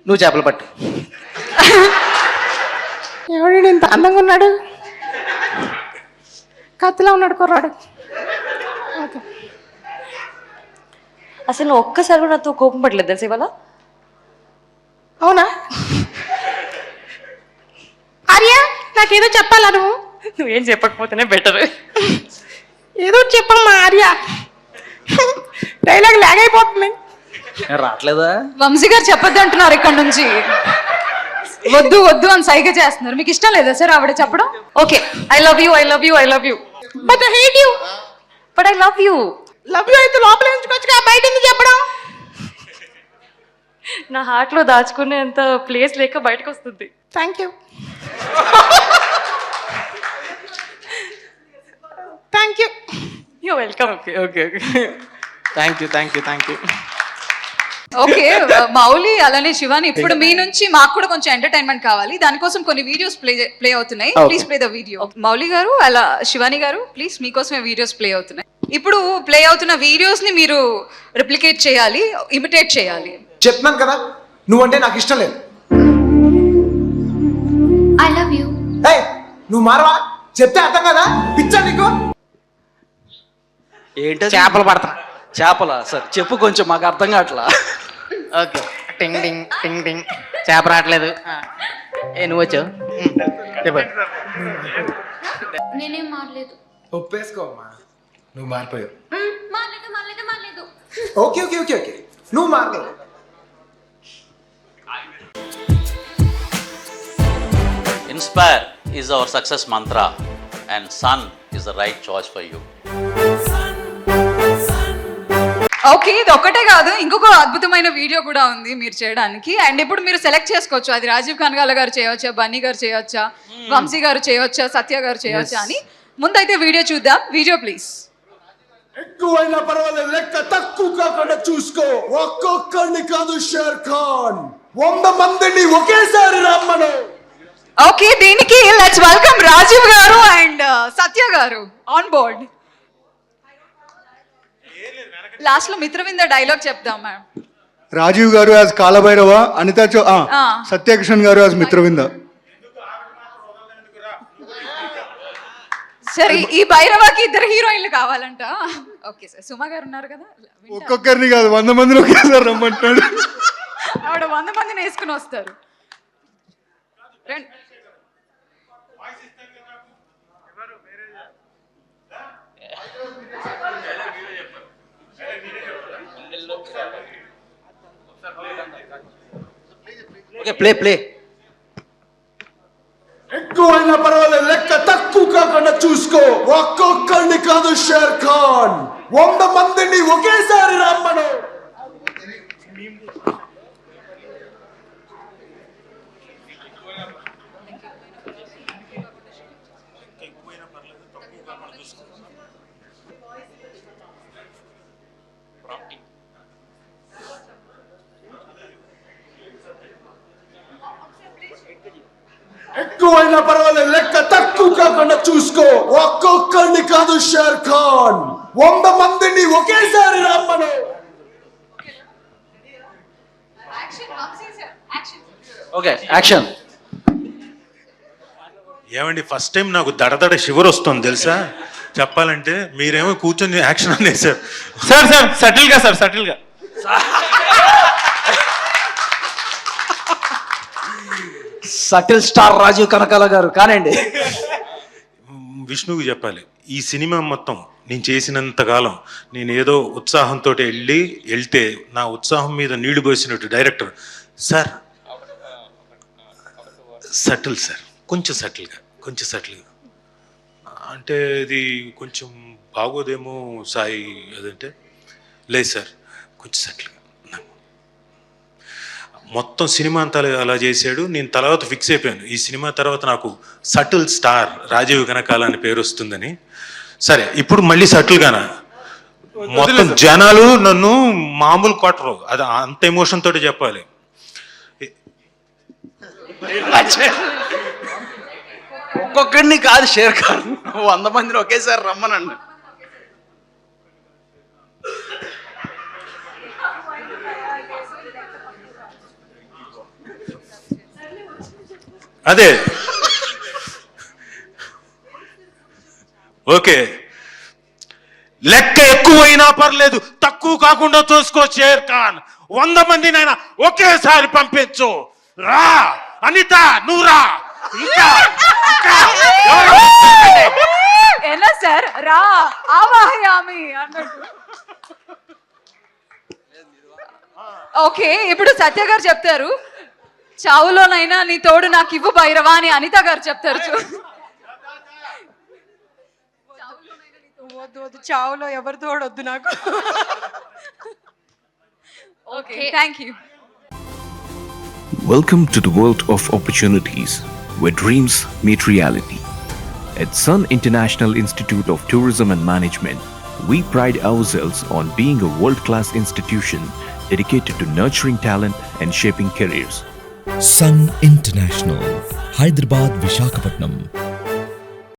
నువ్వు చేపలు పట్టు. ఎవడు ఇంత అందంగా ఉన్నాడు, కత్తిలో ఉన్నాడు కుర్రాడు. ఓకే. అసలు నువ్వు ఒక్కసారి కూడా నాతో కోపం పడలేదు తెలుసు ఇవాళ. అవునా ఆర్య, నాకేదో చెప్పాలా నువ్వు? నువ్వేం చెప్పకపోతేనే బెటర్. ఏదో ఒకటి చెప్పమ్మా ఆర్య, డైలాగ్ లాగ్ అయిపోతుంది. రావట్లేదా? వంశీ గారు చెప్పొద్దు అంటున్నారు ఇక్కడ నుంచి. వద్దు వద్దు అని సైగ చేస్తున్నారు. మీకు ఇష్టం లేదా సార్ ఆవిడ చెప్పడం? Okay, I love you, I love you, I love you, but I hate you. But I love you. Love you అయితే లోపల ఉంచుకోవచ్చుగా, బయట ఎందుకు చెప్పడం? నా హార్ట్ లో దాచుకునేంత ప్లేస్ లేక బయటకు వస్తుంది. Thank you. Thank you. You welcome. Okay okay okay, thank you thank you thank you. Okay Mouli అలానే శివాని, ఇప్పుడు మీ నుంచి మాకు కూడా కొంచెం ఎంటర్టైన్మెంట్ కావాలి. దానికోసం కొన్ని వీడియోస్ ప్లే అవుతున్నాయి. Please play the video. Mouli గారు అలా శివాని గారు ప్లీజ్ మీకోసమే వీడియోస్ ప్లే అవుతున్నాయి. ఇప్పుడు ప్లే అవుతున్న వీడియోస్ ని మీరు రిప్లికేట్ చేయాలి, ఇమిటేట్ చేయాలి. చెప్తున్నాను కదా, నువ్వంటే నాకు ఇష్టం లేదు. I love you. ఏయ్, నువ్వు మారవా? చెప్తే అర్థం కదా, పిచ్చా నీకు? ఏంటో చేపలు పడతా. చేపల సార్ చెప్పు, కొంచెం మాకు అర్థం కావట్లా. ఓకే, టింగ్ టింగ్ టింగ్ టింగ్, చేప రావట్లేదు. నువ్వు వచ్చావు, చెప్పు. నేనేం మారలేదు. ఒప్పేసుకోమ్మా, నువ్వు మారిపోయావు. మారలేదు. ఓకే ఓకే ఓకే ఓకే, నువ్వు మారలేదు. Inspire is our success mantra, and Sun is the right choice for you. Okay, ఇది ఒక్కటే కాదు, ఇంకొక అద్భుతమైన వీడియో కూడా ఉంది మీరు చేయడానికి. అండ్ ఇప్పుడు మీరు సెలెక్ట్ చేసుకోవచ్చు, అది రాజీవ్ కనకాల గారు చేయవచ్చా, బన్నీ గారు చేయవచ్చా, వంశీ గారు చేయవచ్చా, సత్య గారు చేయవచ్చా అని. ముందైతే వీడియో చూద్దాం. Video please. ఎక్కువైనా పర్వాలేదు, లెక్క తక్కువ కాకుండా చూసుకో. ఒక్కొక్కడిని కాదు షేర్ ఖాన్, 100 మందిని ఒకేసారి రమ్మను. ఓకే, దీనికి లెట్స్ వెల్కమ్ రాజీవ్ గారు అండ్ సత్య గారు ఆన్ బోర్డ్. లాస్ట్ లో మిత్రవింద డైలాగ్ చెప్దాం మ్యామ్. రాజీవ్ గారు యాజ్ కాలభైరవ, అనిత సత్యకిషన్ గారు యాజ్ మిత్రవింద. సరే, ఈ భైరవకి 2 హీరోయిన్లు కావాలంట. ఓకే సార్, సుమ గారు ఉన్నారు కదా, ఒక్కొక్కరిని కాదు 100 మందిని ఒకేసారి రమ్మంటున్నాడు. ఆవిడ 100 మందిని వేసుకుని వస్తారు. Okay, play play. ఎక్కువైనా పర్వాలేదు, లెక్క తక్కువ కాకుండా చూసుకో. ఒక్కొక్కడిని కాదు షేర్ ఖాన్, 100 మందిని ఒకేసారి రమ్మను. ఎక్కువైనా పర్వాలేదు, లెక్క తక్కువ కాకుండా చూసుకో. ఒక్కొక్కడిని కాదు షేర్ ఖాన్, 100 మందిని ఒకేసారి రమ్మను. Okay, action. ఏమండి, ఫస్ట్ టైం నాకు దడదడ షివర్ వస్తుంది తెలుసా చెప్పాలంటే. మీరేమో కూర్చొని యాక్షన్ అనేసారు. సార్ సార్ సటిల్ గా, సార్ సటిల్ గా. సటిల్ స్టార్ రాజీవ్ కనకాల గారు కానండి. విష్ణువుకి చెప్పాలి, ఈ సినిమా మొత్తం నేను చేసినంత కాలం నేను ఏదో ఉత్సాహంతో వెళ్తే నా ఉత్సాహం మీద నీళ్లు పోసినట్టు డైరెక్టర్ సార్ సటిల్ సార్, కొంచెం సటిల్గా అంటే ఇది కొంచెం బాగోదేమో సాయి, అదంటే లేదు సార్ కొంచెం సటిల్గా. మొత్తం సినిమా అంతా అలా చేశాడు. నేను తర్వాత ఫిక్స్ అయిపోయాను, ఈ సినిమా తర్వాత నాకు సటిల్ స్టార్ రాజీవ్ కనకాల అని పేరు వస్తుందని. సరే, ఇప్పుడు మళ్ళీ సటిల్గానా? మొత్తం జనాలు నన్ను మామూలు కొట్టరు, అది అంత ఎమోషన్ తోటి చెప్పాలి. ఒక్కొక్కడిని కాదు షేర్ ఖాన్, 100 మందిని ఒకేసారి రమ్మనండి. అదే ఓకే, లెక్క ఎక్కువైనా పర్లేదు, తక్కువ కాకుండా చూసుకో షేర్ ఖాన్. 100 మందినైనా ఒకేసారి పంపించు. రా అనిత, నువ్వు రా. ఇంకా ఎవరు వస్తారండి? ఎలా సార్ రా ఆవాహయామి అన్నట్టు. ఓకే, ఇప్పుడు సత్య గారు చెప్తారు, చావులోనైనా నీ తోడు నాకు ఇవ్వు భైరవా అని అనిత గారు చెప్తారు. వద్దు వద్దు, చావులో ఎవరి తోడొద్దు నాకు. Okay, thank you. Welcome to the world of opportunities, where dreams meet reality. At Sun International Institute of Tourism and Management, we pride ourselves on being a world-class institution dedicated to nurturing talent and shaping careers. Sun International, Hyderabad, Visakhapatnam.